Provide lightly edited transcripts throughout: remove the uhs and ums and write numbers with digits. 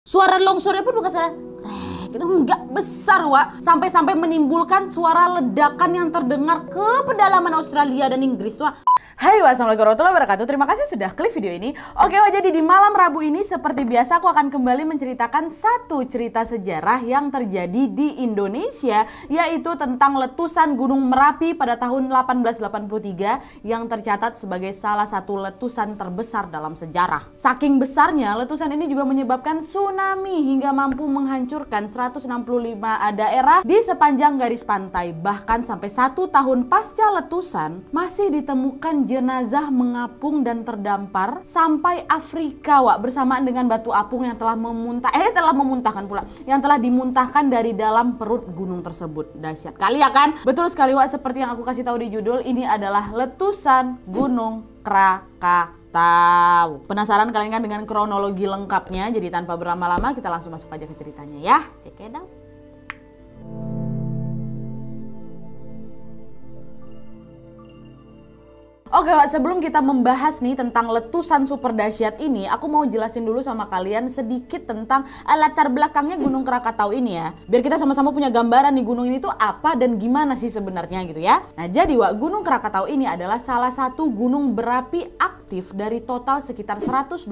Suara longsornya pun bukan suara krek, itu enggak besar, Wak. Sampai-sampai menimbulkan suara ledakan yang terdengar ke pedalaman Australia dan Inggris, Wak. Hai, wassalamualaikum warahmatullahi wabarakatuh. Terima kasih sudah klik video ini. Oke, Wak, jadi di malam Rabu ini seperti biasa aku akan kembali menceritakan satu cerita sejarah yang terjadi di Indonesia, yaitu tentang letusan Gunung Merapi pada tahun 1883 yang tercatat sebagai salah satu letusan terbesar dalam sejarah. Saking besarnya, letusan ini juga menyebabkan tsunami hingga mampu menghancurkan 165 daerah di sepanjang garis pantai. Bahkan sampai 1 tahun pasca letusan masih ditemukan jenazah mengapung dan terdampar sampai Afrika, Wak, bersamaan dengan batu apung yang telah dimuntahkan dari dalam perut gunung tersebut. Dahsyat kali ya kan? Betul sekali, Wak, seperti yang aku kasih tahu di judul, ini adalah letusan Gunung Krakatau. Penasaran kalian kan dengan kronologi lengkapnya? Jadi tanpa berlama-lama kita langsung masuk aja ke ceritanya ya. Check it out. Oke, Wak, sebelum kita membahas nih tentang letusan super dahsyat ini, aku mau jelasin dulu sama kalian sedikit tentang latar belakangnya Gunung Krakatau ini ya. Biar kita sama-sama punya gambaran nih gunung ini tuh apa dan gimana sih sebenarnya gitu ya. Nah, jadi, Wak, Gunung Krakatau ini adalah salah satu gunung berapi aktif dari total sekitar 129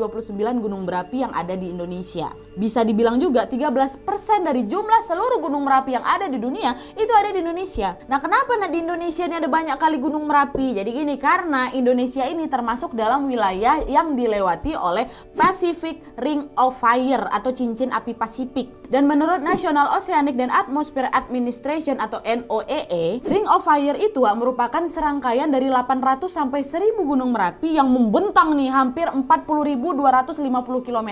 gunung berapi yang ada di Indonesia. Bisa dibilang juga 13% dari jumlah seluruh gunung merapi yang ada di dunia itu ada di Indonesia. Nah, kenapa di Indonesia ini ada banyak kali gunung merapi? Jadi gini, karena Indonesia ini termasuk dalam wilayah yang dilewati oleh Pacific Ring of Fire atau cincin api Pasifik. Dan menurut National Oceanic and Atmospheric Administration atau NOAA, Ring of Fire itu merupakan serangkaian dari 800 sampai 1000 gunung merapi yang membentang nih hampir 40.250 km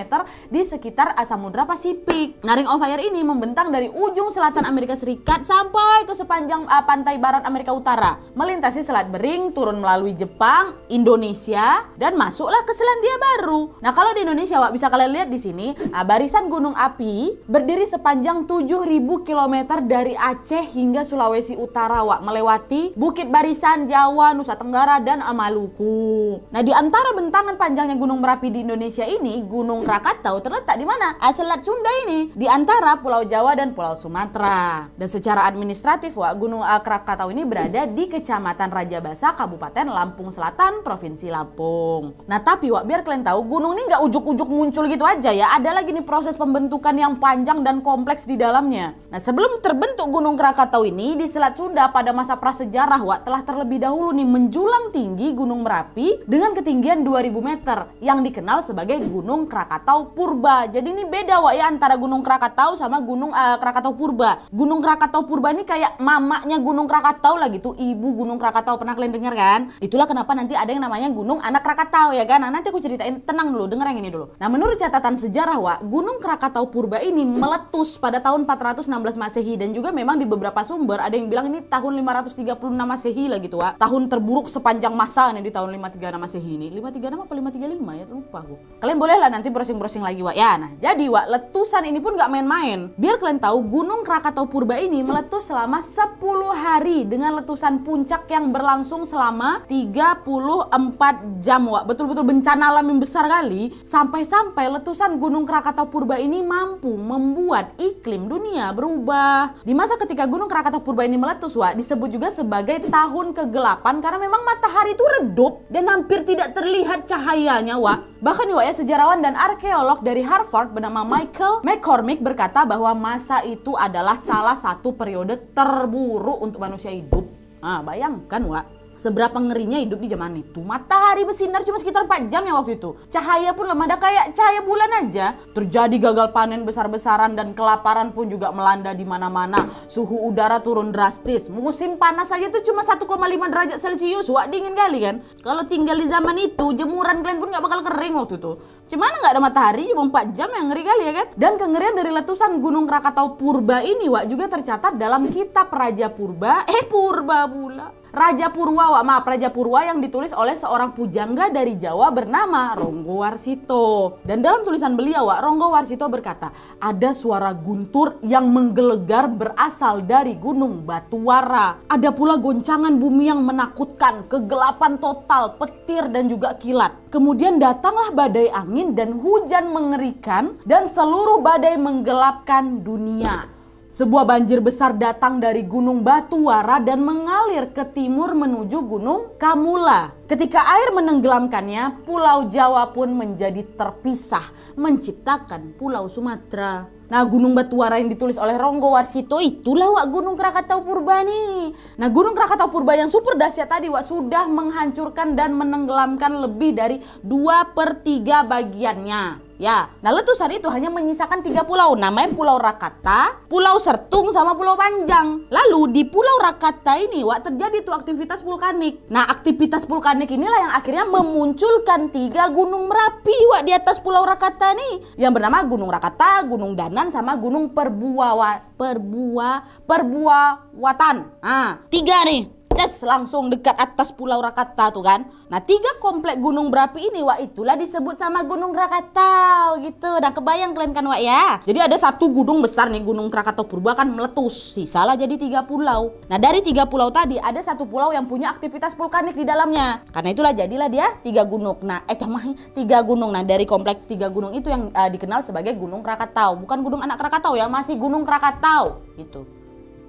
di sekitar Samudra Pasifik. Nah, Ring of Fire ini membentang dari ujung selatan Amerika Serikat sampai ke sepanjang pantai barat Amerika Utara, melintasi Selat Bering, turun melalui Jepang, Indonesia, dan masuklah ke Selandia Baru. Nah, kalau di Indonesia, Wak, bisa kalian lihat di sini, barisan gunung api berdiri sepanjang 7.000 km dari Aceh hingga Sulawesi Utara, Wak, melewati Bukit Barisan, Jawa, Nusa Tenggara, dan Maluku. Nah, di antara bentangan panjangnya gunung merapi di Indonesia ini, Gunung Krakatau terletak di mana? Selat Sunda ini, di antara Pulau Jawa dan Pulau Sumatera. Dan secara administratif, Wak, Gunung Krakatau ini berada di Kecamatan Rajabasa, Kabupaten Lampung Selatan, Provinsi Lampung. Nah, tapi, Wak, biar kalian tahu, gunung ini nggak ujuk-ujuk muncul gitu aja ya. Ada lagi nih proses pembentukan yang panjang dan kompleks di dalamnya. Nah, sebelum terbentuk Gunung Krakatau ini, di Selat Sunda pada masa prasejarah, Wak, telah terlebih dahulu nih menjulang tinggi Gunung Merapi dengan ketinggian 2000 meter yang dikenal sebagai Gunung Krakatau Purba. Jadi ini beda, Wak, ya, antara Gunung Krakatau sama Gunung Krakatau Purba. Gunung Krakatau Purba ini kayak mamaknya Gunung Krakatau lah gitu, ibu Gunung Krakatau. Pernah kalian dengar kan? Itulah kenapa nanti ada yang namanya Gunung Anak Krakatau ya kan? Nah, nanti aku ceritain, tenang dulu, denger yang ini dulu. Nah, menurut catatan sejarah, Wak, Gunung Krakatau Purba ini meletus pada tahun 416 Masehi, dan juga memang di beberapa sumber ada yang bilang ini tahun 536 Masehi lah gitu, Wak. Tahun terburuk sepanjang masa nih di tahun 536 Masehi ini. 536 apa 535 ya, lupa aku. Kalian boleh lah nanti browsing-browsing lagi, Wak, ya. Nah, jadi, Wak, letusan ini pun gak main-main. Biar kalian tahu, Gunung Krakatau Purba ini meletus selama 10 hari dengan letusan puncak yang berlangsung selama 34 jam, Wak. Betul-betul bencana alam yang besar kali. Sampai-sampai letusan Gunung Krakatau Purba ini mampu membuat iklim dunia berubah. Di masa ketika Gunung Krakatau Purba ini meletus, Wak, disebut juga sebagai tahun kegelapan karena memang matahari itu redup dan hampir tidak terlihat cahayanya, Wak. Bahkan, Wak, ya, sejarawan dan arkeolog dari Harvard bernama Michael McCormick berkata bahwa masa itu adalah salah satu periode terburuk untuk manusia hidup. Nah, bayangkan, Wak, seberapa ngerinya hidup di zaman itu. Matahari bersinar cuma sekitar 4 jam ya waktu itu. Cahaya pun lemah, ada kayak cahaya bulan aja. Terjadi gagal panen besar-besaran dan kelaparan pun juga melanda di mana-mana. Suhu udara turun drastis. Musim panas saja tuh cuma 1,5 derajat Celcius. Wah, dingin kali kan? Kalau tinggal di zaman itu, jemuran kalian pun gak bakal kering waktu itu. Cuman nggak ada matahari, cuma 4 jam, yang ngeri kali ya kan? Dan kengerian dari letusan Gunung Krakatau Purba ini, Wak, juga tercatat dalam kitab Raja Purba. Purba pula. Raja Purwa, Raja Purwa yang ditulis oleh seorang pujangga dari Jawa bernama Ronggo Warsito. Dan dalam tulisan beliau, Ronggo Warsito berkata, ada suara guntur yang menggelegar berasal dari Gunung Batuwara. Ada pula goncangan bumi yang menakutkan, kegelapan total, petir dan juga kilat. Kemudian datanglah badai angin dan hujan mengerikan dan seluruh badai menggelapkan dunia. Sebuah banjir besar datang dari Gunung Batuwara dan mengalir ke timur menuju Gunung Kamula. Ketika air menenggelamkannya, Pulau Jawa pun menjadi terpisah, menciptakan Pulau Sumatera. Nah, Gunung Batuwara yang ditulis oleh Ronggo Warsito itulah Gunung Krakatau Purba nih. Nah, Gunung Krakatau Purba yang super dahsyat tadi sudah menghancurkan dan menenggelamkan lebih dari 2/3 bagiannya. Ya, nah letusan itu hanya menyisakan 3 pulau, namanya Pulau Rakata, Pulau Sertung, sama Pulau Panjang. Lalu di Pulau Rakata ini terjadi tuh aktivitas vulkanik. Nah, aktivitas vulkanik inilah yang akhirnya memunculkan 3 gunung Merapi di atas Pulau Rakata nih, yang bernama Gunung Rakata, Gunung Danan, sama Gunung Perbuawatan. Nah, 3 nih. Langsung dekat atas Pulau Rakata tuh kan. Nah, 3 komplek gunung berapi ini itulah disebut sama Gunung Krakatau gitu. Nah, kebayang kalian kan ya. Jadi ada satu gunung besar nih, Gunung Krakatau Purba kan meletus. Sisalah jadi 3 pulau. Nah, dari 3 pulau tadi ada 1 pulau yang punya aktivitas vulkanik di dalamnya. Karena itulah jadilah dia 3 gunung. Nah, 3 gunung. Nah, dari komplek 3 gunung itu yang dikenal sebagai Gunung Krakatau. Bukan Gunung Anak Krakatau ya, masih Gunung Krakatau gitu.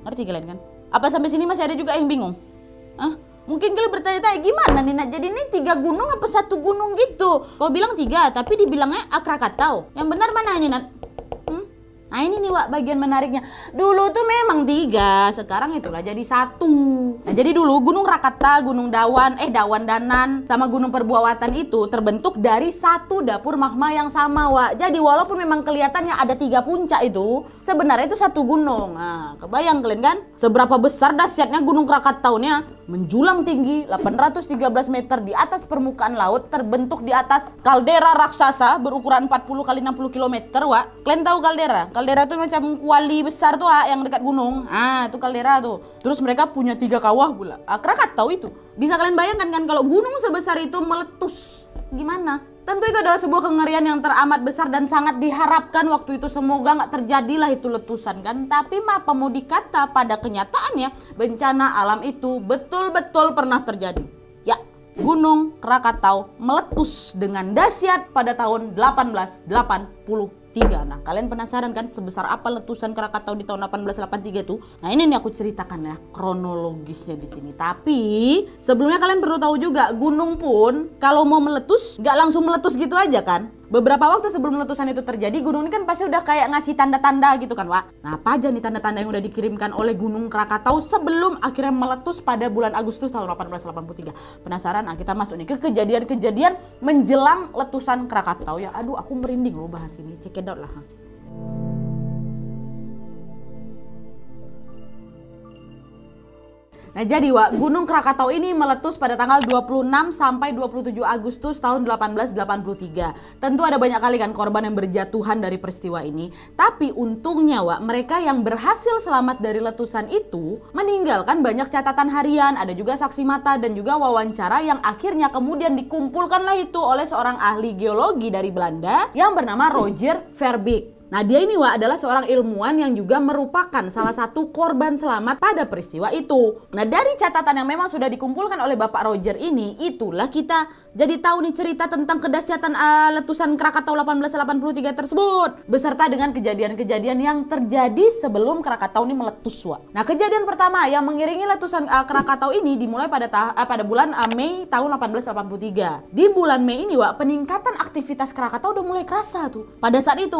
Ngerti kalian kan? Apa sampai sini masih ada juga yang bingung? Mungkin kalian bertanya-tanya, gimana nih Nat? Jadi ini 3 gunung apa 1 gunung gitu? Kau bilang 3, tapi dibilangnya Krakatau. Yang benar mana ini Nat? Nah, ini nih bagian menariknya. Dulu tuh memang 3, sekarang itulah jadi 1. Nah, jadi dulu Gunung Rakata, Gunung Dawan Danan, sama Gunung Perbuawatan itu terbentuk dari 1 dapur magma yang sama, Jadi walaupun memang kelihatannya ada 3 puncak itu, sebenarnya itu 1 gunung. Nah, kebayang kalian kan? Seberapa besar dahsyatnya Gunung Krakatau-nya? Menjulang tinggi 813 meter di atas permukaan laut, terbentuk di atas kaldera raksasa berukuran 40 kali 60 km, Kalian tahu kaldera? Kaldera itu macam kuali besar tuh yang dekat gunung. Itu kaldera tuh. Terus mereka punya 3 kawah pula. Krakatau itu. Bisa kalian bayangkan kan kalau gunung sebesar itu meletus, gimana? Tentu itu adalah sebuah kengerian yang teramat besar dan sangat diharapkan waktu itu semoga nggak terjadilah itu letusan kan. Tapi apa mau dikata, pada kenyataannya bencana alam itu betul-betul pernah terjadi. Ya, Gunung Krakatau meletus dengan dahsyat pada tahun 1883. Nah, kalian penasaran kan sebesar apa letusan Krakatau di tahun 1883 itu? Nah, ini nih aku ceritakan ya kronologisnya di sini. Tapi sebelumnya kalian perlu tahu juga, gunung pun kalau mau meletus nggak langsung meletus gitu aja kan. Beberapa waktu sebelum letusan itu terjadi, gunung ini kan pasti udah kayak ngasih tanda-tanda gitu kan, Nah, apa aja nih tanda-tanda yang udah dikirimkan oleh Gunung Krakatau sebelum akhirnya meletus pada bulan Agustus tahun 1883. Penasaran? Nah, kita masuk nih ke kejadian-kejadian menjelang letusan Krakatau ya. Aduh, aku merinding loh bahas ini. Check it out lah. Nah, jadi Gunung Krakatau ini meletus pada tanggal 26 sampai 27 Agustus tahun 1883. Tentu ada banyak kali kan korban yang berjatuhan dari peristiwa ini. Tapi untungnya mereka yang berhasil selamat dari letusan itu meninggalkan banyak catatan harian, ada juga saksi mata dan juga wawancara yang akhirnya kemudian dikumpulkanlah itu oleh seorang ahli geologi dari Belanda yang bernama Roger Verbeek. Nah, dia ini adalah seorang ilmuwan yang juga merupakan salah satu korban selamat pada peristiwa itu. Nah, dari catatan yang memang sudah dikumpulkan oleh Bapak Roger ini, itulah kita jadi tahu nih cerita tentang kedahsyatan letusan Krakatau 1883 tersebut, beserta dengan kejadian-kejadian yang terjadi sebelum Krakatau ini meletus, Nah, kejadian pertama yang mengiringi letusan Krakatau ini dimulai pada bulan Mei tahun 1883. Di bulan Mei ini, peningkatan aktivitas Krakatau udah mulai kerasa tuh. Pada saat itu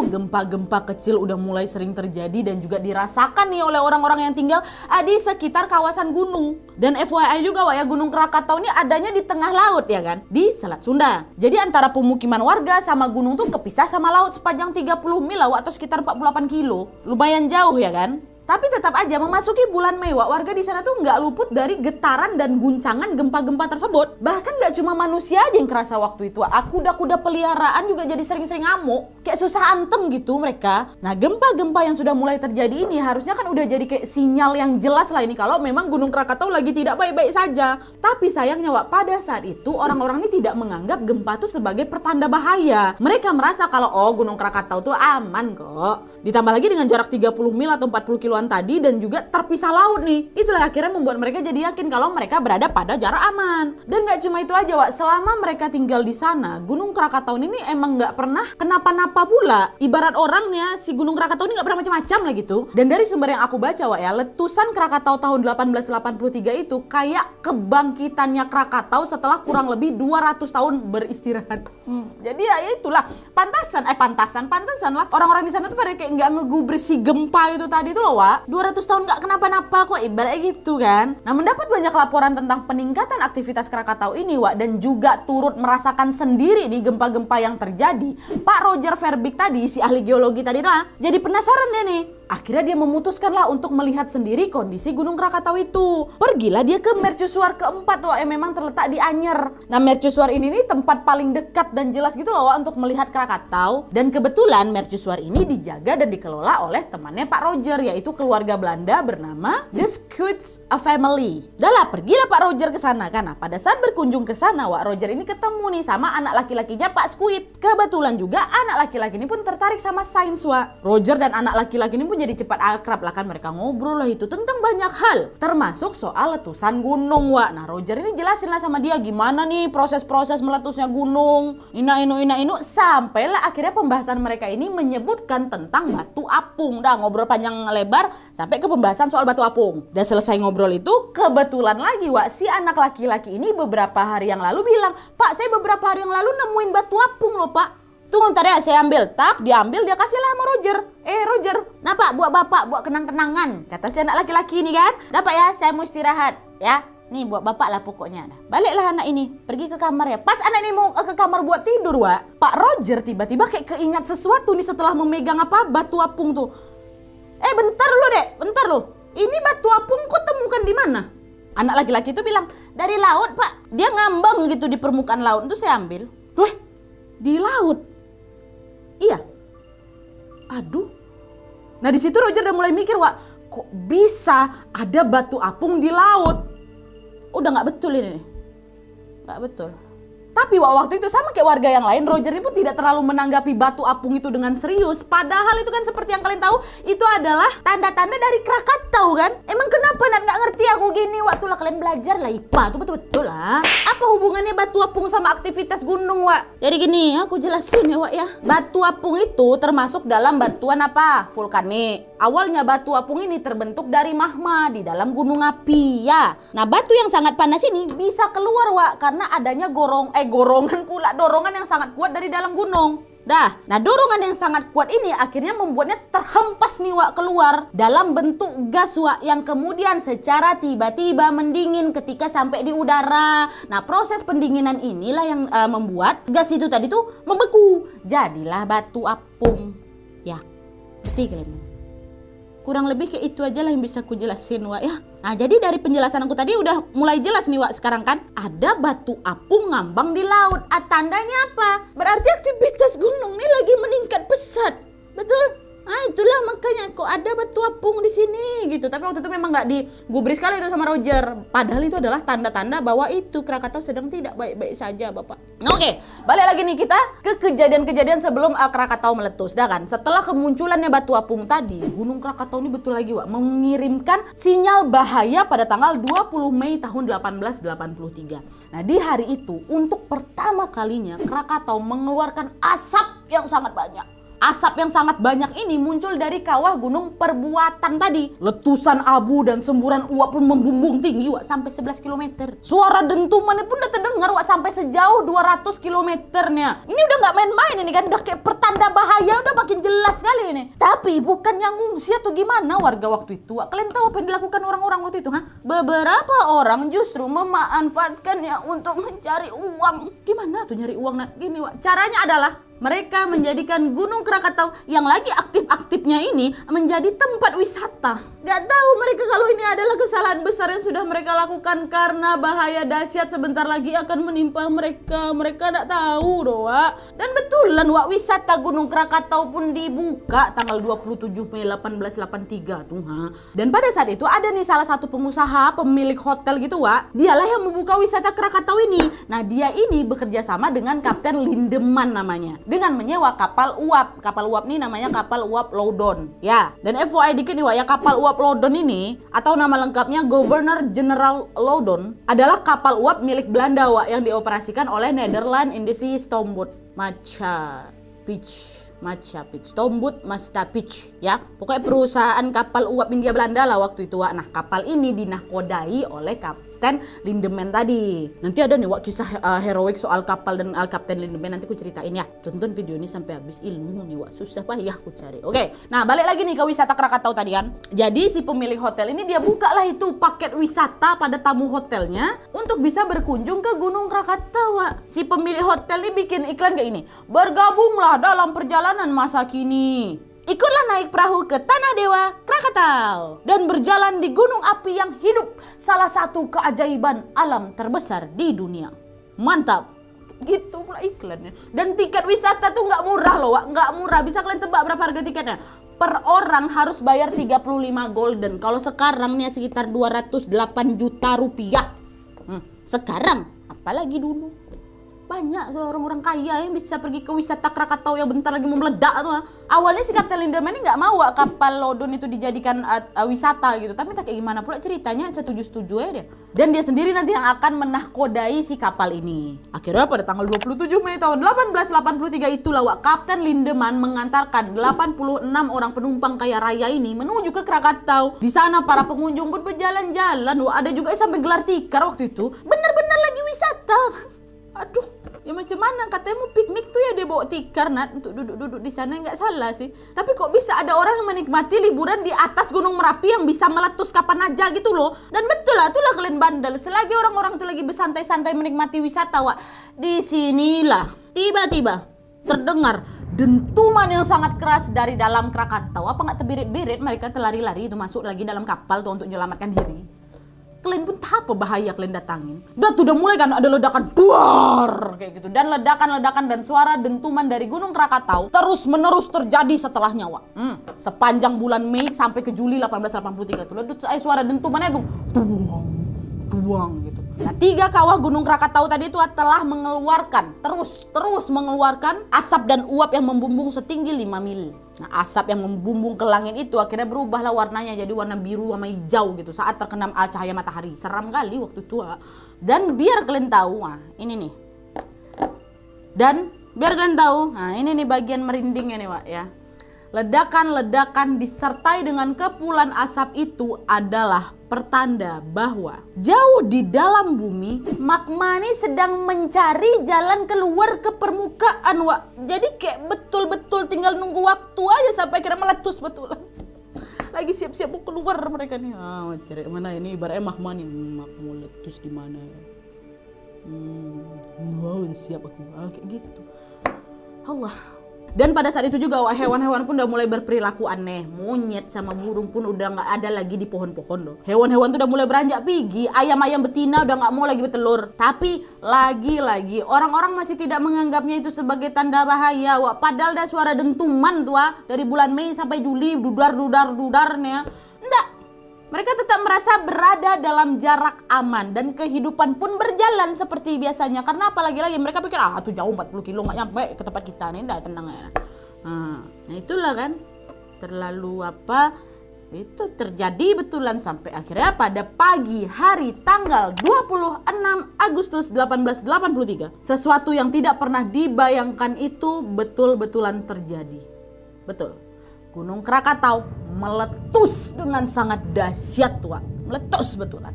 gempa kecil udah mulai sering terjadi dan juga dirasakan nih oleh orang-orang yang tinggal di sekitar kawasan gunung. Dan FYI juga Gunung Krakatau ini adanya di tengah laut ya kan, di Selat Sunda. Jadi antara pemukiman warga sama gunung tuh kepisah sama laut sepanjang 30 mil atau sekitar 48 kilo. Lumayan jauh ya kan. Tapi tetap aja memasuki bulan Mei, Wak, warga di sana tuh nggak luput dari getaran dan guncangan gempa-gempa tersebut. Bahkan nggak cuma manusia aja yang kerasa waktu itu, kuda-kuda peliharaan juga jadi sering-sering ngamuk, kayak susah antem gitu mereka. Nah, gempa-gempa yang sudah mulai terjadi ini harusnya kan udah jadi kayak sinyal yang jelas lah ini kalau memang Gunung Krakatau lagi tidak baik-baik saja. Tapi sayangnya, Wak, pada saat itu orang-orang ini tidak menganggap gempa itu sebagai pertanda bahaya. Mereka merasa kalau Gunung Krakatau tuh aman kok. Ditambah lagi dengan jarak 30 mil atau 40 kiloan tadi dan juga terpisah laut nih. Itulah akhirnya membuat mereka jadi yakin kalau mereka berada pada jarak aman. Dan gak cuma itu aja, Wak, selama mereka tinggal di sana, Gunung Krakatau ini emang gak pernah kenapa-napa pula. Ibarat orangnya, si Gunung Krakatau ini gak pernah macam-macam lah gitu. Dan dari sumber yang aku baca, Wak, ya, letusan Krakatau tahun 1883 itu kayak kebangkitannya Krakatau setelah kurang lebih 200 tahun beristirahat. Jadi ya itulah pantasan lah orang-orang di sana tuh pada kayak nggak ngegubris si gempa itu tadi tuh loh, Wak. 200 tahun nggak kenapa-napa kok, ibaratnya gitu kan. Nah, mendapat banyak laporan tentang peningkatan aktivitas Krakatau ini, Wak, dan juga turut merasakan sendiri di gempa-gempa yang terjadi. Pak Roger Verbeek tadi, si ahli geologi tadi tuh, jadi penasaran deh nih. Akhirnya dia memutuskanlah untuk melihat sendiri kondisi Gunung Krakatau itu. Pergilah dia ke mercusuar keempat, Wak, yang memang terletak di Anyer. Nah, mercusuar ini nih tempat paling dekat dan jelas gitu loh, Wak, untuk melihat Krakatau. Dan kebetulan mercusuar ini dijaga dan dikelola oleh temannya Pak Roger, yaitu keluarga Belanda bernama The Squits Family. Dahlah, pergilah Pak Roger ke sana kan. Nah, pada saat berkunjung ke sana, Wak, Roger ini ketemu nih sama anak laki-lakinya Pak Squid. Kebetulan juga anak laki-laki ini pun tertarik sama sains, Wak. Roger dan anak laki-laki ini pun jadi cepat akrab lah kan, mereka ngobrol lah itu tentang banyak hal, termasuk soal letusan gunung, Wak. Nah, Roger ini jelasin lah sama dia gimana nih proses-proses meletusnya gunung, inu, sampailah akhirnya pembahasan mereka ini menyebutkan tentang batu apung. Dah ngobrol panjang lebar sampai ke pembahasan soal batu apung. Dan selesai ngobrol itu, kebetulan lagi, Wak, si anak laki-laki ini beberapa hari yang lalu bilang, "Pak, saya beberapa hari yang lalu nemuin batu apung loh, Pak." Tunggu ntar ya, saya ambil. Tak, diambil, dia kasihlah sama Roger. Roger, nah Pak, buat Bapak, buat kenang-kenangan. Kata si anak laki-laki ini kan. Dapat ya, saya mau istirahat. Ya, nih buat Bapak lah pokoknya. Nah, baliklah anak ini, pergi ke kamar ya. Pas anak ini mau ke kamar buat tidur, Wak, Pak Roger tiba-tiba kayak keingat sesuatu nih setelah memegang batu apung tuh. Bentar lo dek, bentar lo. Ini batu apung kok temukan di mana? Anak laki-laki itu bilang, dari laut, Pak. Dia ngambang gitu di permukaan laut. Itu saya ambil. Wah, di laut. Iya. Aduh. Nah, di situ Roger udah mulai mikir, Wak, kok bisa ada batu apung di laut? Udah nggak betul ini nih. Nggak betul. Tapi waktu itu sama kayak warga yang lain, Roger ini pun tidak terlalu menanggapi batu apung itu dengan serius. Padahal itu kan seperti yang kalian tahu, itu adalah tanda-tanda dari Krakatau kan. Emang kenapa nggak ngerti aku gini? Waktu lah kalian belajar lah IPA, itu betul-betul lah. Apa hubungannya batu apung sama aktivitas gunung, Wak? Jadi gini, aku jelasin ya, Wak ya. Batu apung itu termasuk dalam batuan apa? Vulkanik. Awalnya batu apung ini terbentuk dari magma di dalam gunung api ya. Nah, batu yang sangat panas ini bisa keluar, Wak, karena adanya dorongan yang sangat kuat dari dalam gunung. Nah dorongan yang sangat kuat ini akhirnya membuatnya terhempas nih, Wak, keluar dalam bentuk gas, Wak, yang kemudian secara tiba-tiba mendingin ketika sampai di udara. Nah, proses pendinginan inilah yang membuat gas itu tadi tuh membeku. Jadilah batu apung. Ya, ngerti kalian? Kurang lebih kayak itu aja lah yang bisa aku jelasin, Wak ya. Nah, jadi dari penjelasan aku tadi udah mulai jelas nih, Wak, sekarang kan. Ada batu apung ngambang di laut. Tandanya apa? Berarti aktivitas gunung nih lagi meningkat pesat. Betul? Ah, itulah makanya kok ada batu apung di sini gitu. Tapi waktu itu memang nggak digubris sekali itu sama Roger. Padahal itu adalah tanda-tanda bahwa itu Krakatau sedang tidak baik-baik saja, Bapak. Oke, balik lagi nih kita ke kejadian-kejadian sebelum Krakatau meletus. Dah kan, setelah kemunculannya batu apung tadi, Gunung Krakatau ini betul lagi, Wak, mengirimkan sinyal bahaya pada tanggal 20 Mei tahun 1883. Nah, di hari itu untuk pertama kalinya Krakatau mengeluarkan asap yang sangat banyak. Asap yang sangat banyak ini muncul dari kawah gunung perbuatan tadi. Letusan abu dan semburan uap pun membumbung tinggi, Wak, sampai 11 km. Suara dentumannya pun udah terdengar, Wak, sampai sejauh 200 kilometernya. Ini udah nggak main-main ini kan, udah kayak pertanda bahaya, udah makin jelas sekali ini. Tapi bukan yang ngungsi atau gimana warga waktu itu, Wak. Kalian tahu apa yang dilakukan orang-orang waktu itu, ha? Beberapa orang justru memanfaatkannya untuk mencari uang. Gimana tuh nyari uang? Nah, gini, Wak, caranya adalah mereka menjadikan Gunung Krakatau yang lagi aktif-aktifnya ini menjadi tempat wisata. Gak tahu mereka kalau ini adalah kesalahan besar yang sudah mereka lakukan karena bahaya dahsyat sebentar lagi akan menimpa mereka. Mereka gak tahu doh, Wak. Dan betulan, Wak, wisata Gunung Krakatau pun dibuka tanggal 27 Mei 1883 tuh, Dan pada saat itu ada nih salah satu pengusaha pemilik hotel gitu, Wak. Dialah yang membuka wisata Krakatau ini. Nah, dia ini bekerja sama dengan Kapten Lindeman namanya, dengan menyewa kapal uap. Kapal uap nih namanya kapal uap Loudon. Ya, dan FYI dikit nih, Wak, ya, kapal uap Loudon ini atau nama lengkapnya Governor General Loudon adalah kapal uap milik Belanda, Wak, yang dioperasikan oleh Nederland Indische Stoomboot Maatschappij Stoomboot Maatschappij, ya. Pokoknya perusahaan kapal uap India Belanda lah waktu itu, Wak. Nah, kapal ini dinahkodai oleh Kapten Lindeman tadi. Nanti ada nih, Wak, kisah heroik soal kapal dan Kapten Lindeman, nanti aku ceritain ya. Tonton video ini sampai habis, ilmu nih, Wak. Susah payah aku cari. Oke. Nah, balik lagi nih ke wisata Krakatau tadi kan. Jadi si pemilik hotel ini dia buka lah itu paket wisata pada tamu hotelnya untuk bisa berkunjung ke Gunung Krakatau, Wak. Si pemilik hotel ini bikin iklan kayak ini. Bergabunglah dalam perjalanan masa kini. Ikutlah naik perahu ke Tanah Dewa Krakatau dan berjalan di gunung api yang hidup, salah satu keajaiban alam terbesar di dunia. Mantap. Gitu pula iklannya. Dan tiket wisata tuh nggak murah loh, Wak. Nggak murah. Bisa kalian tebak berapa harga tiketnya? Per orang harus bayar 35 golden. Kalau sekarang nih sekitar 208 juta rupiah. Sekarang, apalagi dulu. Banyak orang-orang kaya yang bisa pergi ke wisata Krakatau yang bentar lagi mau meledak tuh. Awalnya si Kapten Lindeman ini nggak mau kapal Loudon itu dijadikan wisata gitu. Tapi tak kayak gimana pula ceritanya, setuju-setuju aja dia. Dan dia sendiri nanti yang akan menahkodai si kapal ini. Akhirnya pada tanggal 27 Mei tahun 1883 itulah, Wak, Kapten Lindeman mengantarkan 86 orang penumpang kaya raya ini menuju ke Krakatau. Di sana para pengunjung pun berjalan-jalan, Wak. Ada juga yang sampai gelar tikar waktu itu. Bener-bener lagi wisata. Aduh, ya macam mana, katanya mau piknik tuh ya dia bawa tikar, Nat, untuk duduk-duduk di sana, nggak salah sih. Tapi kok bisa ada orang yang menikmati liburan di atas Gunung Merapi yang bisa meletus kapan aja gitu loh. Dan betul lah, itulah kalian bandel. Selagi orang-orang itu lagi bersantai-santai menikmati wisata, Wak, disinilah tiba-tiba terdengar dentuman yang sangat keras dari dalam Krakatau. Apa nggak terbirit-birit mereka terlari-lari itu masuk lagi dalam kapal tuh untuk menyelamatkan diri. Kalian pun tahu apa bahaya kalian datangin. Dan tuh udah mulai kan ada ledakan, buar kayak gitu. Dan ledakan-ledakan dan suara dentuman dari Gunung Krakatau terus menerus terjadi setelahnya, Wak. Sepanjang bulan Mei sampai ke Juli 1883 tuh suara dentumannya tuh buang gitu. Nah, 3 kawah Gunung Krakatau tadi itu telah mengeluarkan terus mengeluarkan asap dan uap yang membumbung setinggi 5 mil. Nah, asap yang membumbung ke langit itu akhirnya berubahlah warnanya jadi warna biru sama hijau gitu saat terkena cahaya matahari. Seram kali waktu itu. Dan biar kalian tahu, ini nih. Dan biar kalian tahu, nah ini nih bagian merindingnya nih, Wak, ya. Ledakan-ledakan disertai dengan kepulan asap itu adalah pertanda bahwa jauh di dalam bumi magma ini sedang mencari jalan keluar ke permukaan, Wak. Jadi kayak betul-betul tinggal nunggu waktu aja sampai kira meletus betulan. Lagi siap-siap mau keluar mereka nih. Cari mana ini, ibaratnya magma nih. Mau meletus di mana ya? Wow, siap aku. Kayak gitu. Allah. Dan pada saat itu juga, Wak, hewan-hewan pun udah mulai berperilaku aneh. Monyet sama burung pun udah nggak ada lagi di pohon-pohon loh. Hewan-hewan tuh udah mulai beranjak pigi. Ayam-ayam betina udah nggak mau lagi bertelur. Tapi lagi-lagi orang-orang masih tidak menganggapnya itu sebagai tanda bahaya, Wak. Padahal ada suara dentuman tuh, dari bulan Mei sampai Juli, dudar-dudarnya. Enggak. Mereka tetap merasa berada dalam jarak aman dan kehidupan pun berjalan seperti biasanya. Karena apalagi lagi mereka pikir tuh jauh 40 kilo nggak nyampe ke tempat kita nih, udah tenang ya. Nah itulah kan terlalu itu terjadi betulan sampai akhirnya pada pagi hari tanggal 26 Agustus 1883 sesuatu yang tidak pernah dibayangkan itu betul-betulan terjadi. Betul. Gunung Krakatau meletus dengan sangat dahsyat, Wak. Meletus betulan.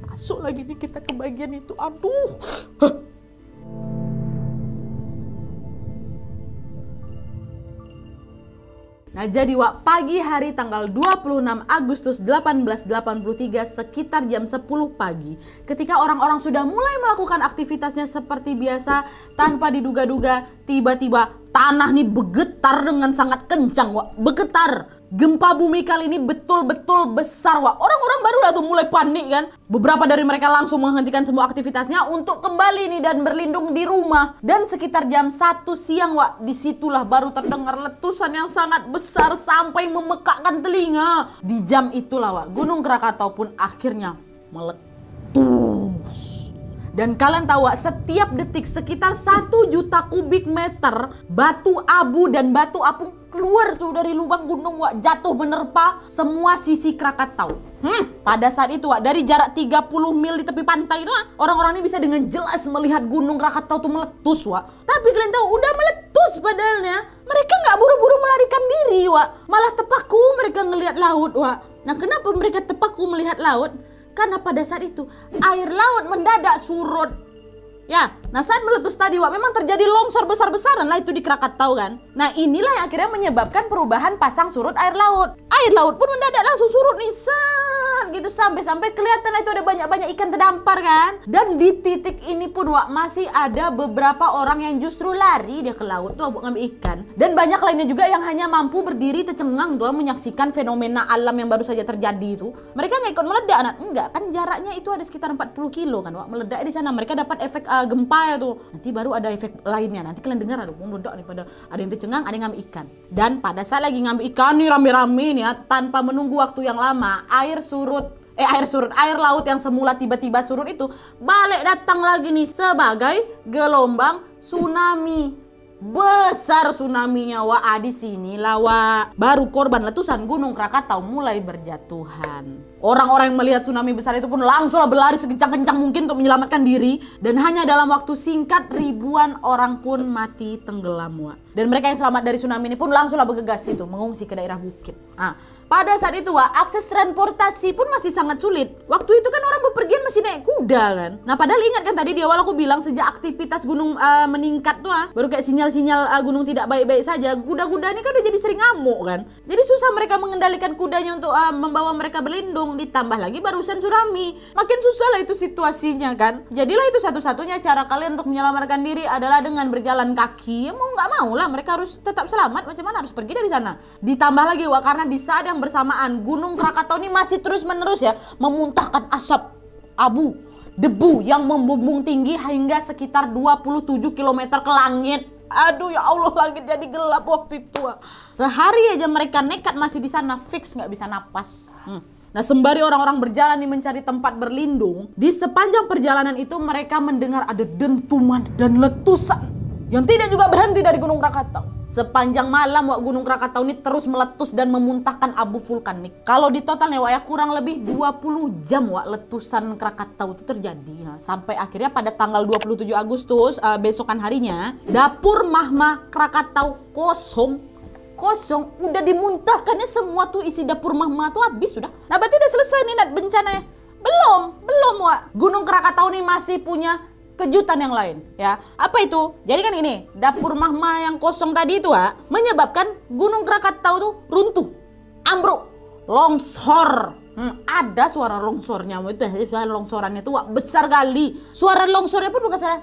Masuk lagi nih kita ke bagian itu. Aduh. Nah jadi, Wak, pagi hari tanggal 26 Agustus 1883 sekitar jam 10 pagi, ketika orang-orang sudah mulai melakukan aktivitasnya seperti biasa, tanpa diduga-duga tiba-tiba tanah nih bergetar dengan sangat kencang, Wak. Bergetar. Gempa bumi kali ini betul-betul besar, Wak. Orang-orang barulah tuh mulai panik kan. Beberapa dari mereka langsung menghentikan semua aktivitasnya untuk kembali nih dan berlindung di rumah. Dan sekitar jam 1 siang, Wak, disitulah baru terdengar letusan yang sangat besar sampai memekakkan telinga. Di jam itulah, Wak, Gunung Krakatau pun akhirnya meletus. Dan kalian tahu, Wak, setiap detik sekitar 1 juta kubik meter batu abu dan batu apung keluar tuh dari lubang gunung, Wak, jatuh menerpa semua sisi Krakatau. Pada saat itu, Wak, dari jarak 30 mil di tepi pantai itu, Wak, orang-orang ini bisa dengan jelas melihat gunung Krakatau tuh meletus, Wak. Tapi kalian tahu, udah meletus padahalnya. Mereka nggak buru-buru melarikan diri, Wak. Malah terpaku mereka ngelihat laut, Wak. Nah, kenapa mereka terpaku melihat laut? Karena pada saat itu air laut mendadak surut. Ya, nah saat meletus tadi, Wak, memang terjadi longsor besar-besaran lah itu di Krakatau kan. Nah inilah yang akhirnya menyebabkan perubahan pasang surut air laut. Air laut pun mendadak langsung surut nih, gitu sampai kelihatan itu ada banyak-banyak ikan terdampar kan. Dan di titik ini pun, Wak, masih ada beberapa orang yang justru lari dia ke laut tuh buat ngambil ikan. Dan banyak lainnya juga yang hanya mampu berdiri tercengang tuh menyaksikan fenomena alam yang baru saja terjadi itu. Mereka nggak ikut meledak, nah, enggak kan jaraknya itu ada sekitar 40 kilo kan, Wak, meledak di sana. Mereka dapat efek gempa ya tuh. Nanti baru ada efek lainnya. Nanti kalian dengar ada meledak nih, pada ada yang tercengang, ada yang ngambil ikan. Dan pada saat lagi ngambil ikan nih rame-rame nih ya, tanpa menunggu waktu yang lama, air laut yang semula tiba-tiba surut itu balik datang lagi nih sebagai gelombang tsunami. Besar tsunaminya, Wak. Di sini lah, Wak, baru korban letusan Gunung Krakatau mulai berjatuhan. Orang-orang yang melihat tsunami besar itu pun langsunglah berlari sekencang-kencang mungkin untuk menyelamatkan diri. Dan hanya dalam waktu singkat ribuan orang pun mati tenggelam, Wak. Dan mereka yang selamat dari tsunami ini pun langsunglah bergegas itu mengungsi ke daerah bukit. Pada saat itu, Wak, akses transportasi pun masih sangat sulit. Waktu itu kan orang bepergian masih naik kuda kan. Nah padahal ingat kan tadi di awal aku bilang sejak aktivitas gunung meningkat tuh, baru kayak sinyal-sinyal gunung tidak baik-baik saja, kuda-kuda ini kan udah jadi sering ngamuk kan. Jadi susah mereka mengendalikan kudanya untuk membawa mereka berlindung. Ditambah lagi barusan tsunami, makin susah lah itu situasinya kan. Jadilah itu satu-satunya cara kalian untuk menyelamatkan diri adalah dengan berjalan kaki. Ya mau nggak mau lah mereka harus tetap selamat, macam mana harus pergi dari sana. Ditambah lagi, Wak, karena di saat yang bersamaan Gunung Krakatau ini masih terus-menerus ya memuntahkan asap, abu, debu yang membumbung tinggi hingga sekitar 27 km ke langit. Aduh ya Allah, langit jadi gelap waktu itu, Wak. Sehari aja mereka nekat masih di sana, fix nggak bisa napas. Nah sembari orang-orang berjalan nih mencari tempat berlindung, di sepanjang perjalanan itu mereka mendengar ada dentuman dan letusan yang tidak juga berhenti dari Gunung Krakatau. Sepanjang malam, Wak, Gunung Krakatau ini terus meletus dan memuntahkan abu vulkanik. Kalau di total nih, Wak, ya kurang lebih 20 jam, Wak, letusan Krakatau itu terjadi ya. Sampai akhirnya pada tanggal 27 Agustus besokan harinya, dapur magma Krakatau kosong, udah dimuntahkannya semua tuh, isi dapur magma tuh habis sudah. Nah berarti udah selesai nih Nat bencananya? Belum, Wak. Gunung Krakatau ini masih punya kejutan yang lain ya. Apa itu? Jadi kan ini dapur magma yang kosong tadi itu, Wak, menyebabkan Gunung Krakatau tuh runtuh, ambruk, longsor. Ada suara longsornya, itu suara longsorannya tuh, Wak, besar kali. Suara longsornya pun bukan suara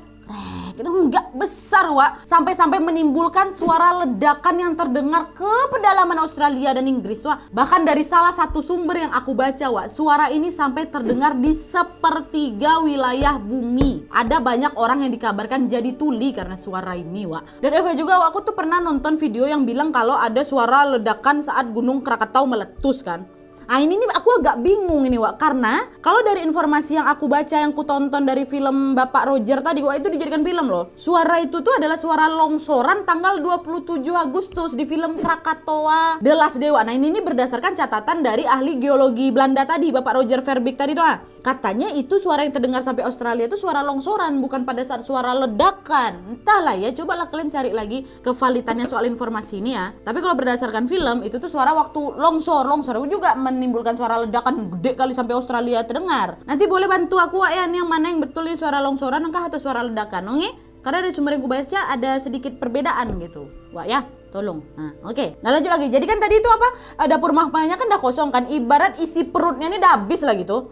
itu enggak besar, Wak, sampai menimbulkan suara ledakan yang terdengar ke pedalaman Australia dan Inggris, Wak. Bahkan dari salah satu sumber yang aku baca, Wak, suara ini sampai terdengar di sepertiga wilayah bumi. Ada banyak orang yang dikabarkan jadi tuli karena suara ini, Wak. Dan juga, Wak, aku tuh pernah nonton video yang bilang kalau ada suara ledakan saat Gunung Krakatau meletus kan. Ini aku agak bingung ini, Wak, karena kalau dari informasi yang aku baca, yang ku tonton dari film Bapak Roger tadi, Wak, itu dijadikan film loh. Suara itu tuh adalah suara longsoran tanggal 27 Agustus di film Krakatoa The Last Day. Nah ini berdasarkan catatan dari ahli geologi Belanda tadi, Bapak Roger Verbeek tadi tuh. Katanya itu suara yang terdengar sampai Australia itu suara longsoran, bukan pada saat suara ledakan. Entahlah ya, cobalah kalian cari lagi kevalitannya soal informasi ini ya. Tapi kalau berdasarkan film itu tuh suara waktu longsor juga menimbulkan suara ledakan gede kali sampai Australia terdengar. Nanti boleh bantu aku, Wak, ya, ini yang mana yang betul ini suara longsoran atau suara ledakan, oke? Karena dari sumber yang kubaca ada sedikit perbedaan gitu, Wak, ya. Tolong. Oke. Nah lanjut lagi. Jadi kan tadi itu apa? Dapur magmanya kan udah kosong kan. Ibarat isi perutnya ini udah habis lah gitu.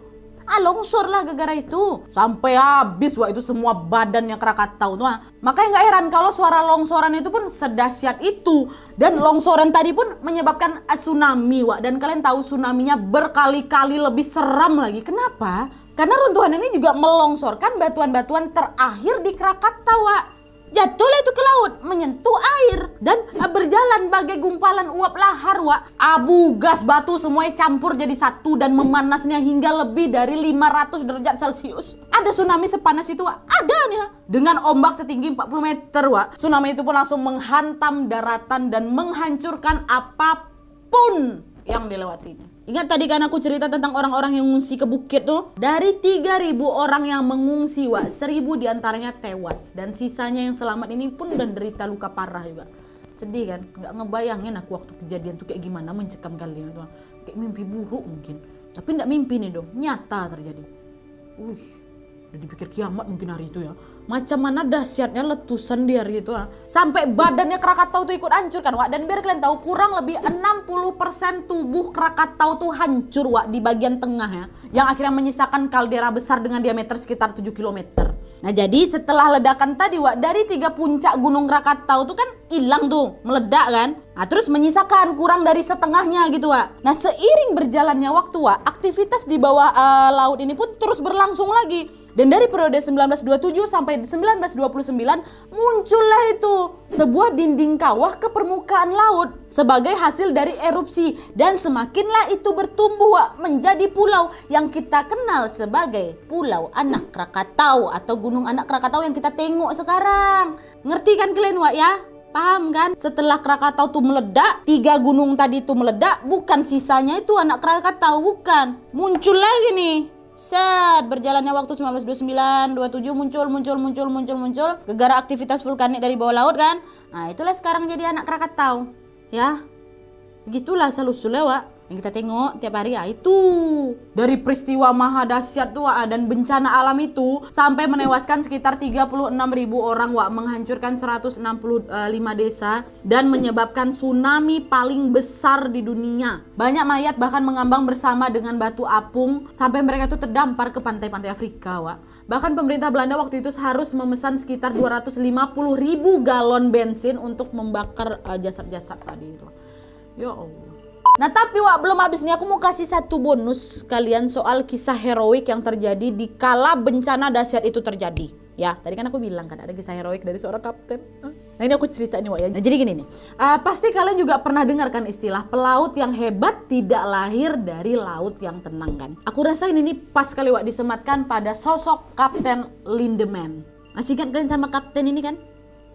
Longsor lah gara-gara itu. Sampai habis wah itu semua badannya Krakatau tuh. Makanya nggak heran kalau suara longsoran itu pun sedahsyat itu. Dan longsoran tadi pun menyebabkan tsunami wah. Dan kalian tahu tsunaminya berkali-kali lebih seram lagi. Kenapa? Karena runtuhan ini juga melongsorkan batuan-batuan terakhir di Krakatau wah. Jatuhlah itu ke laut, menyentuh air dan berjalan bagai gumpalan uap lahar wak. Abu, gas, batu semuanya campur jadi satu dan memanasnya hingga lebih dari 500 derajat Celcius. Ada tsunami sepanas itu wak, ada nih. Dengan ombak setinggi 40 meter wak. Tsunami itu pun langsung menghantam daratan dan menghancurkan apapun yang dilewatinya. Ingat tadi kan aku cerita tentang orang-orang yang mengungsi ke bukit tuh. Dari 3.000 orang yang mengungsi wak, 1.000 diantaranya tewas. Dan sisanya yang selamat ini pun dan derita luka parah juga. Sedih kan? Gak ngebayangin aku waktu kejadian tuh kayak gimana mencekam kalian tuh. Kayak mimpi buruk mungkin. Tapi gak mimpi nih dong, nyata terjadi. Udah dipikir kiamat mungkin hari itu ya. Macam mana dahsyatnya letusan di hari itu sampai badannya Krakatau tuh ikut hancur kan wak. Dan biar kalian tahu kurang lebih 60% tubuh Krakatau tuh hancur wak di bagian tengah ya. Yang akhirnya menyisakan kaldera besar dengan diameter sekitar 7 km. Nah jadi setelah ledakan tadi wak, dari 3 puncak gunung Krakatau tuh kan hilang tuh, meledak kan. Nah terus menyisakan kurang dari setengahnya gitu wak. Nah seiring berjalannya waktu wak, aktivitas di bawah laut ini pun terus berlangsung lagi. Dan dari periode 1927 sampai 1929 muncullah itu sebuah dinding kawah ke permukaan laut sebagai hasil dari erupsi. Dan semakinlah itu bertumbuh wak, menjadi pulau yang kita kenal sebagai Pulau Anak Krakatau atau Gunung Anak Krakatau yang kita tengok sekarang. Ngerti kan kalian wak ya? Paham kan? Setelah Krakatau tuh meledak, 3 gunung tadi tuh meledak, bukan sisanya itu anak Krakatau, bukan. Muncul lagi nih. Berjalannya waktu 1929, 27 muncul gara-gara aktivitas vulkanik dari bawah laut kan. Nah, itulah sekarang jadi anak Krakatau. Ya. Begitulah selusulnya wak. Yang kita tengok tiap hari ya itu. Dari peristiwa maha dahsyat tuh wak, dan bencana alam itu sampai menewaskan sekitar 36.000 orang wak, menghancurkan 165 desa dan menyebabkan tsunami paling besar di dunia. Banyak mayat bahkan mengambang bersama dengan batu apung sampai mereka tuh terdampar ke pantai-pantai Afrika wak. Bahkan pemerintah Belanda waktu itu harus memesan sekitar 250.000 galon bensin untuk membakar jasad-jasad tadi itu. Ya Allah. Nah tapi wak belum habis nih, aku mau kasih satu bonus kalian soal kisah heroik yang terjadi di kala bencana dahsyat itu terjadi. Ya tadi kan aku bilang kan ada kisah heroik dari seorang kapten. Nah ini aku cerita nih wak ya. Nah jadi gini nih, pasti kalian juga pernah dengar kan istilah pelaut yang hebat tidak lahir dari laut yang tenang kan. Aku rasa ini pas kali wak disematkan pada sosok Kapten Lindeman. Masih ingat kalian sama kapten ini kan?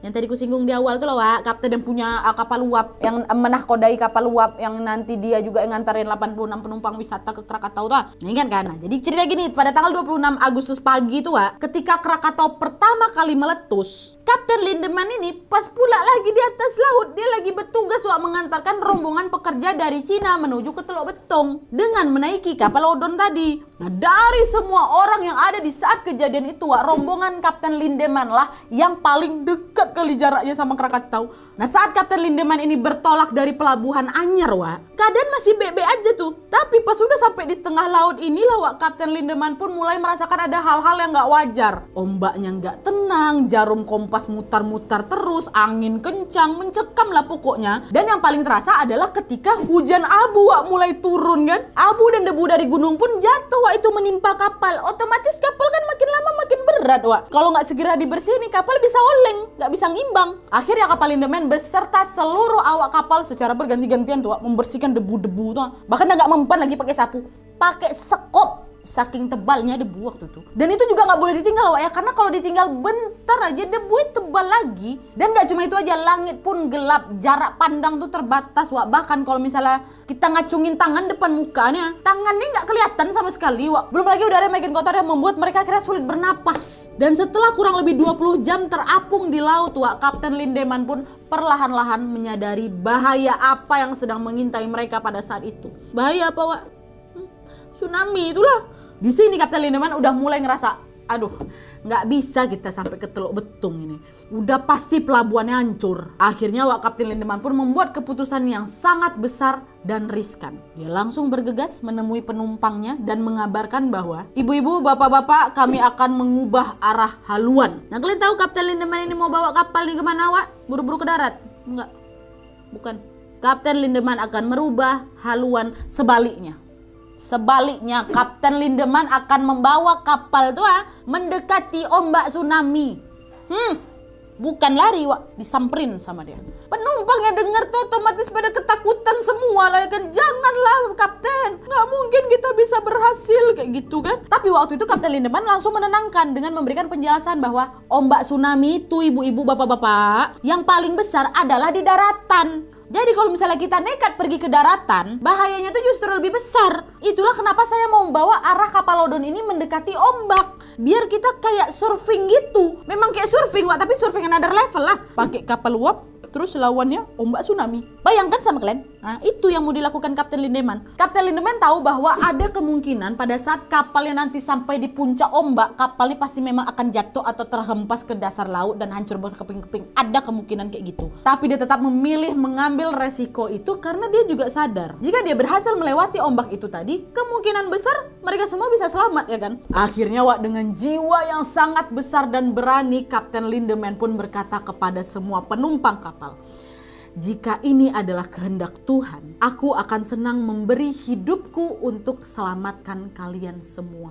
Yang tadi ku singgung di awal tuh loh wak, kapten yang punya kapal uap, yang menahkodai kapal uap, yang nanti dia juga yang ngantarin 86 penumpang wisata ke Krakatau tuh. Nah ingat kan? Nah, jadi cerita gini, pada tanggal 26 Agustus pagi tuh wak, ketika Krakatau pertama kali meletus, Kapten Lindeman ini pas pula lagi di atas laut, dia lagi bertugas wak mengantarkan rombongan pekerja dari Cina menuju ke Teluk Betong dengan menaiki kapal odon tadi. Nah dari semua orang yang ada di saat kejadian itu wak, rombongan Kapten Lindeman lah yang paling dekat kali jaraknya sama Krakatau. Nah saat Kapten Lindeman ini bertolak dari pelabuhan Anyar wak, keadaan masih bebe aja tuh. Tapi pas sudah sampai di tengah laut inilah wak, Kapten Lindeman pun mulai merasakan ada hal-hal yang gak wajar. Ombaknya gak tenang, jarum kompas mutar-mutar terus, angin kencang, mencekam lah pokoknya. Dan yang paling terasa adalah ketika hujan abu wak mulai turun kan. Abu dan debu dari gunung pun jatuh wak, itu menimpa kapal. Otomatis kapal kan makin lama makin berat wak. Kalau nggak segera dibersihin nih kapal bisa oleng, nggak bisa ngimbang. Akhirnya kapal Lindeman beserta seluruh awak kapal secara berganti-gantian tuh wak, membersihkan debu-debu tuh. Bahkan nggak mempan lagi pakai sapu, pakai sekop. Saking tebalnya debu waktu itu. Dan itu juga nggak boleh ditinggal wak ya, karena kalau ditinggal bentar aja debu tebal lagi. Dan nggak cuma itu aja, langit pun gelap, jarak pandang tuh terbatas wak. Bahkan kalau misalnya kita ngacungin tangan depan mukanya, tangannya nggak kelihatan sama sekali wak. Belum lagi udara makin kotor yang membuat mereka akhirnya sulit bernapas. Dan setelah kurang lebih 20 jam terapung di laut wak, Kapten Lindeman pun perlahan-lahan menyadari bahaya apa yang sedang mengintai mereka pada saat itu. Bahaya apa wak? Tsunami itulah. Di sini Kapten Lindeman udah mulai ngerasa Aduh, nggak bisa kita sampai ke Teluk Betung ini. Udah pasti pelabuhannya hancur. Akhirnya Wak Kapten Lindeman pun membuat keputusan yang sangat besar dan riskan. Dia langsung bergegas menemui penumpangnya dan mengabarkan bahwa, ibu-ibu, bapak-bapak, kami akan mengubah arah haluan. Nah, kalian tahu Kapten Lindeman ini mau bawa kapal ini kemana, Wak? Buru-buru ke darat? Enggak, bukan. Kapten Lindeman akan merubah haluan sebaliknya. Sebaliknya, Kapten Lindeman akan membawa kapal tuh mendekati ombak tsunami. Bukan lari, Wak, disamperin sama dia. Penumpang yang dengar tuh otomatis pada ketakutan semua lah, ya kan. Janganlah Kapten, nggak mungkin kita bisa berhasil kayak gitu kan. Tapi waktu itu Kapten Lindeman langsung menenangkan dengan memberikan penjelasan bahwa ombak tsunami itu, ibu-ibu, bapak-bapak, yang paling besar adalah di daratan. Jadi kalau misalnya kita nekat pergi ke daratan, bahayanya tuh justru lebih besar. Itulah kenapa saya mau membawa arah Kapalodon ini mendekati ombak. Biar kita kayak surfing gitu. Memang kayak surfing, Wak, tapi surfing another level lah. Pakai kapal uap, terus lawannya ombak tsunami. Bayangkan sama kalian. Nah, itu yang mau dilakukan Kapten Lindeman. Kapten Lindeman tahu bahwa ada kemungkinan pada saat kapalnya nanti sampai di puncak ombak, kapal ini pasti memang akan jatuh atau terhempas ke dasar laut dan hancur berkeping-keping. Ada kemungkinan kayak gitu. Tapi dia tetap memilih mengambil resiko itu karena dia juga sadar jika dia berhasil melewati ombak itu tadi, kemungkinan besar mereka semua bisa selamat, ya kan? Akhirnya, Wak, dengan jiwa yang sangat besar dan berani, Kapten Lindeman pun berkata kepada semua penumpang kapal, jika ini adalah kehendak Tuhan, aku akan senang memberi hidupku untuk selamatkan kalian semua.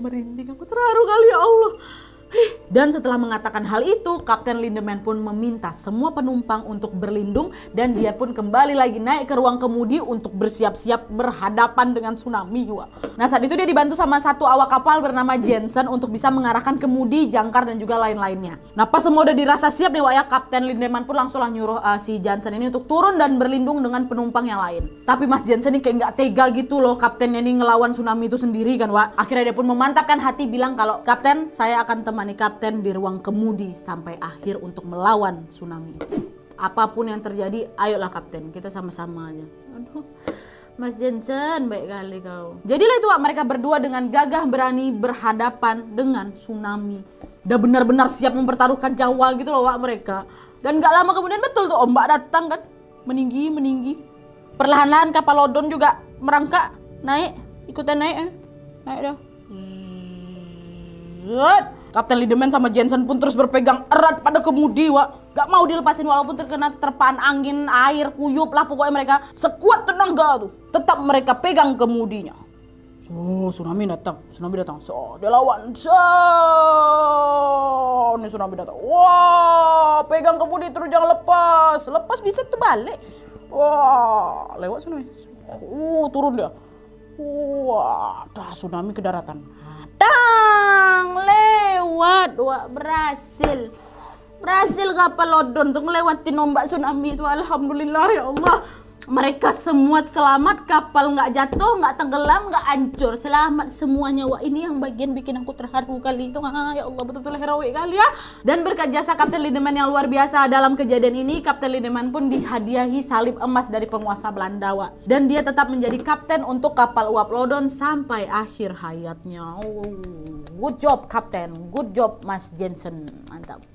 Merinding, aku terharu kali, ya Allah. Dan setelah mengatakan hal itu, Kapten Lindeman pun meminta semua penumpang untuk berlindung dan dia pun kembali lagi naik ke ruang kemudi untuk bersiap-siap berhadapan dengan tsunami. Nah, saat itu dia dibantu sama satu awak kapal bernama Jensen untuk bisa mengarahkan kemudi, jangkar dan juga lain-lainnya. Nah, pas semua udah dirasa siap nih, Wak, ya, Kapten Lindeman pun langsung nyuruh si Jensen ini untuk turun dan berlindung dengan penumpang yang lain. Tapi Mas Jensen ini kayak nggak tega gitu loh, kaptennya ini ngelawan tsunami itu sendiri kan, Wak. Akhirnya dia pun memantapkan hati bilang kalau, Kapten, saya akan temani Kapten di ruang kemudi sampai akhir untuk melawan tsunami. Apapun yang terjadi, ayolah Kapten, kita sama-sama aja. Aduh, Mas Jensen, baik kali kau. Jadilah itu, Wak, mereka berdua dengan gagah berani berhadapan dengan tsunami. Udah benar-benar siap mempertaruhkan nyawa gitu loh, Wak, mereka. Dan gak lama kemudian betul tuh ombak datang kan, meninggi. Perlahan-lahan Kapalodon juga merangkak, naik, ikutan naik dah. Zut. Kapten Lindeman sama Jensen pun terus berpegang erat pada kemudi, Wak. Gak mau dilepasin walaupun terkena terpaan angin, air, kuyup lah. Pokoknya mereka sekuat tenaga tuh. Tetap mereka pegang kemudinya. So, tsunami datang. So, dia lawan. So, ini tsunami datang. Wah, pegang kemudi terus, jangan lepas. Lepas bisa terbalik. Wah, lewat tsunami. Turun dia. Wah, dah tsunami ke daratan. Lewat, Wak, berhasil Kapalodon untuk ngelewatin ombak tsunami itu. Alhamdulillah, ya Allah. Mereka semua selamat, kapal nggak jatuh, nggak tenggelam, nggak hancur, selamat semuanya. Wah, ini yang bagian bikin aku terharu kali itu. Ya Allah, betul-betul heroik kali ya. Dan berkat jasa Kapten Lindeman yang luar biasa dalam kejadian ini, Kapten Lindeman pun dihadiahi salib emas dari penguasa Belanda, Wak. Dan dia tetap menjadi kapten untuk kapal uap Lodon sampai akhir hayatnya. Good job Kapten, good job Mas Jensen, mantap.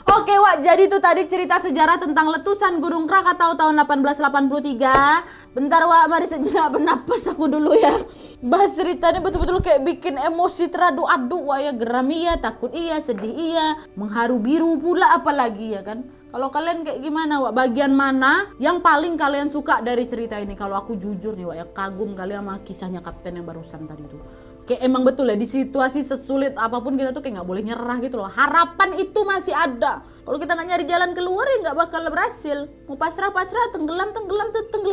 Oke, Wak, jadi itu tadi cerita sejarah tentang letusan Gunung Krakatau tahun 1883. Bentar, Wak, mari sejenak bernapas aku dulu ya. Bahas ceritanya betul-betul kayak bikin emosi teradu-adu, Wak, ya. Geram iya, takut iya, sedih iya, mengharu biru pula apalagi, ya kan. Kalau kalian kayak gimana, Wak? Bagian mana yang paling kalian suka dari cerita ini? Kalau aku jujur nih, Wak, ya, kagum kali sama kisahnya Kapten yang barusan tadi tuh. Kayak emang betul ya, di situasi sesulit apapun kita tuh kayak nggak boleh nyerah gitu loh. Harapan itu masih ada. Kalau kita nggak nyari jalan keluar ya nggak bakal berhasil. Mau pasrah, tenggelam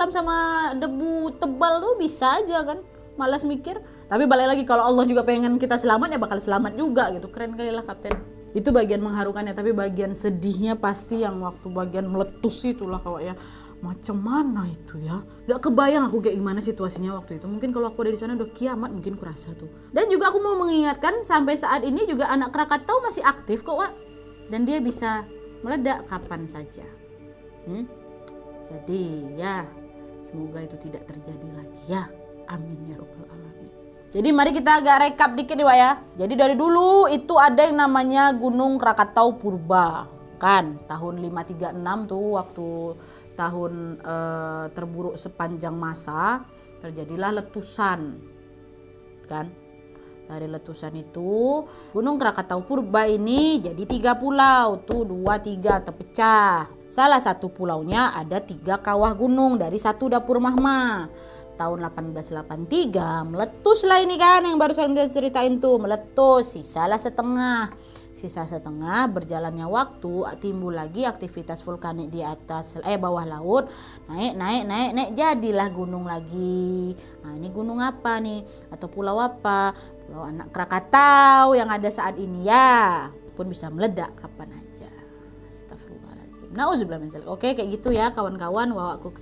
sama debu tebal tuh bisa aja kan. Malas mikir. Tapi balik lagi, kalau Allah juga pengen kita selamat ya bakal selamat juga gitu. Keren kali lah Kapten. Itu bagian mengharukannya, tapi bagian sedihnya pasti yang waktu bagian meletus itulah, Kak, ya. Macam mana itu ya? Gak kebayang aku kayak gimana situasinya waktu itu. Mungkin kalau aku ada di sana udah kiamat mungkin kurasa tuh. Dan juga aku mau mengingatkan sampai saat ini juga anak Krakatau masih aktif kok, Wak. Dan dia bisa meledak kapan saja. Jadi ya semoga itu tidak terjadi lagi ya. Amin ya Rabbal Alamin. Jadi mari kita agak rekap dikit nih Wak ya. Jadi dari dulu itu ada yang namanya Gunung Krakatau Purba. Kan tahun 536 tuh waktu tahun terburuk sepanjang masa terjadilah letusan. Kan? Dari letusan itu Gunung Krakatau Purba ini jadi 3 pulau tuh 2, 3 terpecah. Salah satu pulaunya ada 3 kawah gunung dari satu dapur magma. Tahun 1883 meletuslah ini kan yang barusan kita ceritain tuh, meletus, sisalah setengah. Sisa setengah, berjalannya waktu timbul lagi aktivitas vulkanik di atas bawah laut, naik jadilah gunung lagi. Nah, ini gunung apa nih atau pulau apa? Pulau Anak Krakatau yang ada saat ini ya. Pun bisa meledak kapan aja. Astagfirullahaladzim. Nauzubillah min dzalik. Oke, kayak gitu ya kawan-kawan, wawaku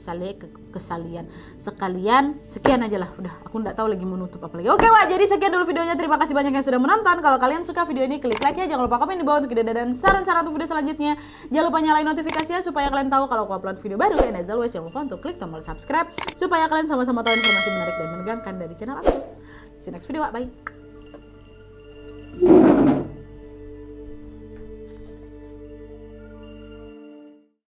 kesalian sekalian. Sekian aja lah, udah aku nggak tahu lagi mau nutup apa lagi. Oke Wak, jadi sekian dulu videonya. Terima kasih banyak yang sudah menonton. Kalau kalian suka video ini, klik like ya. Jangan lupa komen di bawah untuk ide dan saran-saran untuk video selanjutnya. Jangan lupa nyalain notifikasinya supaya kalian tahu kalau aku upload video baru. And as always, jangan lupa untuk klik tombol subscribe supaya kalian sama-sama tahu informasi menarik dan menegangkan dari channel aku. See you next video Wak, bye.